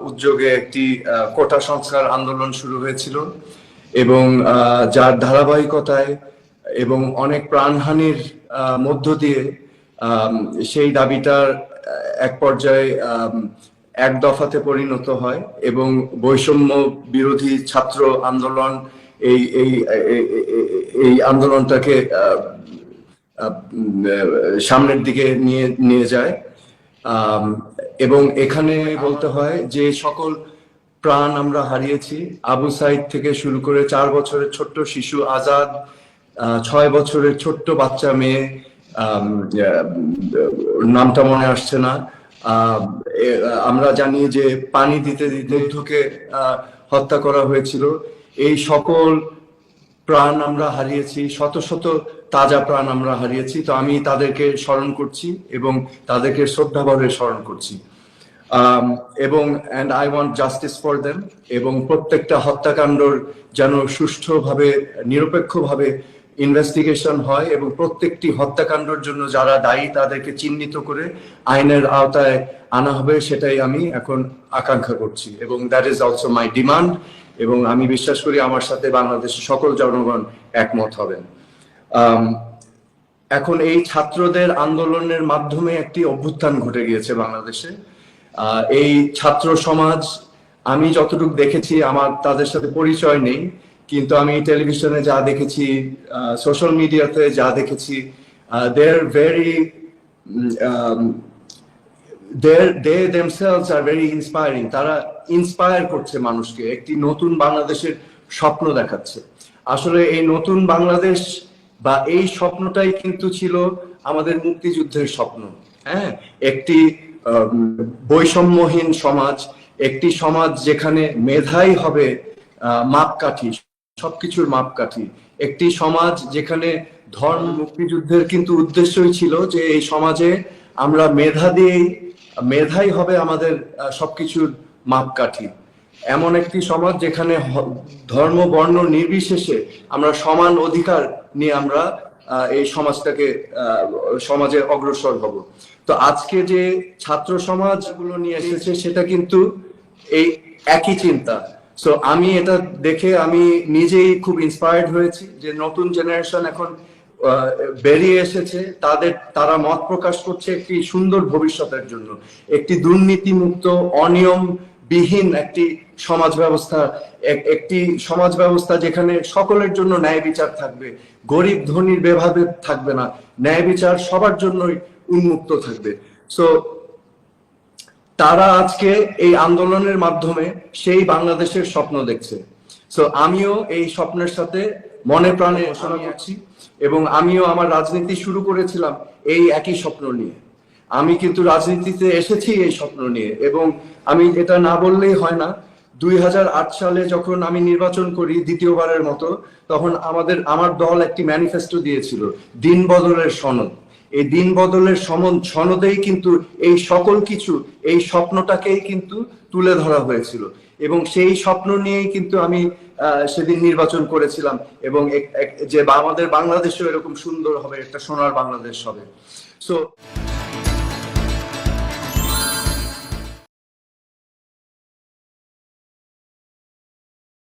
উদ্যোগে একটি কোটা সংস্কার আন্দোলন শুরু হয়েছিল এবং যার ধারাবাহিকতায় এবং অনেক প্রাণহানির মধ্য দিয়ে সেই দাবিটার এক পর্যায়ে এক দফাতে পরিণত হয় এবং বৈষম্য বিরোধী ছাত্র আন্দোলন এই এই এই আন্দোলনটাকে সামনের দিকে নিয়ে যায়। এবং এখানে বলতে হয় যে সকল প্রাণ আমরা হারিয়েছি, আবু সাইদ থেকে শুরু করে 4 বছরের ছোট্ট শিশু আজাদ, 6 বছরের ছোট্ট বাচ্চা মেয়ে, নামটা মনে আসছে না, আমরা জানি যে পানি দিতে মুগ্ধকে হত্যা করা হয়েছিল। এই সকল প্রাণ আমরা হারিয়েছি, শত শত তাজা প্রাণ আমরা হারিয়েছি। তো আমি তাদেরকে স্মরণ করছি এবং তাদেরকে শ্রদ্ধাভরে স্মরণ করছি এবং and I want justice for them। এবং প্রত্যেকটা হত্যাকাণ্ডর যেন সুষ্ঠুভাবে নিরপেক্ষভাবে ইনভেস্টিগেশন হয় এবং প্রত্যেকটি হত্যাকাণ্ডের জন্য যারা দায়ী তাদেরকে চিহ্নিত করে আইনের আওতায় আনা হবে, সেটাই আমি এখন আকাঙ্ক্ষা করছি এবং that is also my demand. এবং আমি বিশ্বাস করি আমার সাথে বাংলাদেশের সকল জনগণ একমত হবেন। এখন এই ছাত্রদের আন্দোলনের মাধ্যমে একটি অভ্যুত্থান ঘটে গিয়েছে বাংলাদেশে। এই ছাত্র সমাজ, আমি যতটুকু দেখেছি, আমার তাদের সাথে পরিচয় নেই, কিন্তু আমি টেলিভিশনে যা দেখেছি, সোশ্যাল মিডিয়াতে যা দেখেছি, they themselves are very inspiring। তারা ইন্সপায়ার করছে মানুষকে, একটি নতুন বাংলাদেশের স্বপ্ন দেখাচ্ছে। আসলে এই নতুন বাংলাদেশ বা এই স্বপ্নটাই কিন্তু ছিল আমাদের মুক্তিযুদ্ধের স্বপ্ন। হ্যাঁ, একটি বৈষম্যহীন সমাজ, একটি সমাজ যেখানে মেধাই হবে মাপকাঠি, সবকিছুর মাপকাঠি, একটি সমাজ যেখানে ধর্ম। মুক্তিযুদ্ধের কিন্তু উদ্দেশ্যই ছিল যে এই সমাজে আমরা মেধাই হবে আমাদের সবকিছুর মাপকাঠি। এমন একটি সমাজ যেখানে ধর্ম বর্ণ নির্বিশেষে আমরা সমান অধিকার নিয়ে আমরা এই সমাজে অগ্রসর হব। তো আজকে যে ছাত্র সমাজগুলো নিয়ে এসেছে সেটা কিন্তু এই একই চিন্তা। সো আমি এটা দেখে আমি নিজেই খুব ইন্সপায়ার্ড হয়েছি যে নতুন জেনারেশন এখন বেরিয়ে এসেছে, তারা মত প্রকাশ করছে একটি সুন্দর ভবিষ্যতের জন্য, একটি দুর্নীতিমুক্ত অনিয়মবিহীন একটি সমাজ ব্যবস্থা যেখানে সকলের জন্য ন্যায় বিচার থাকবে, গরিব ধনীর ভেদাভেদ থাকবে না, ন্যায় বিচার সবার জন্যই উন্মুক্ত থাকবে। সো তারা আজকে এই আন্দোলনের মাধ্যমে সেই বাংলাদেশের স্বপ্ন দেখছে। সো আমিও এই স্বপ্নের সাথে মনে প্রাণে ঘোষণা করছি এবং আমিও আমার রাজনীতি শুরু করেছিলাম এই একই স্বপ্ন নিয়ে। আমি কিন্তু রাজনীতিতে এসেছি এই স্বপ্ন নিয়ে এবং আমি এটা না বললেই হয় না। 2008 সালে যখন আমি নির্বাচন করি দ্বিতীয়বারের মতো, তখন আমার দল একটি ম্যানিফেস্টো দিয়েছিল, দিন বদলের সনদ। এই দিন বদলের সনদেই কিন্তু এই সকল কিছু, এই স্বপ্নটাকেই কিন্তু তুলে ধরা হয়েছিল এবং সেই স্বপ্ন নিয়েই কিন্তু আমি সেদিন নির্বাচন করেছিলাম এবং যে আমাদের বাংলাদেশও এরকম সুন্দর হবে, একটা সোনার বাংলাদেশ হবে। সো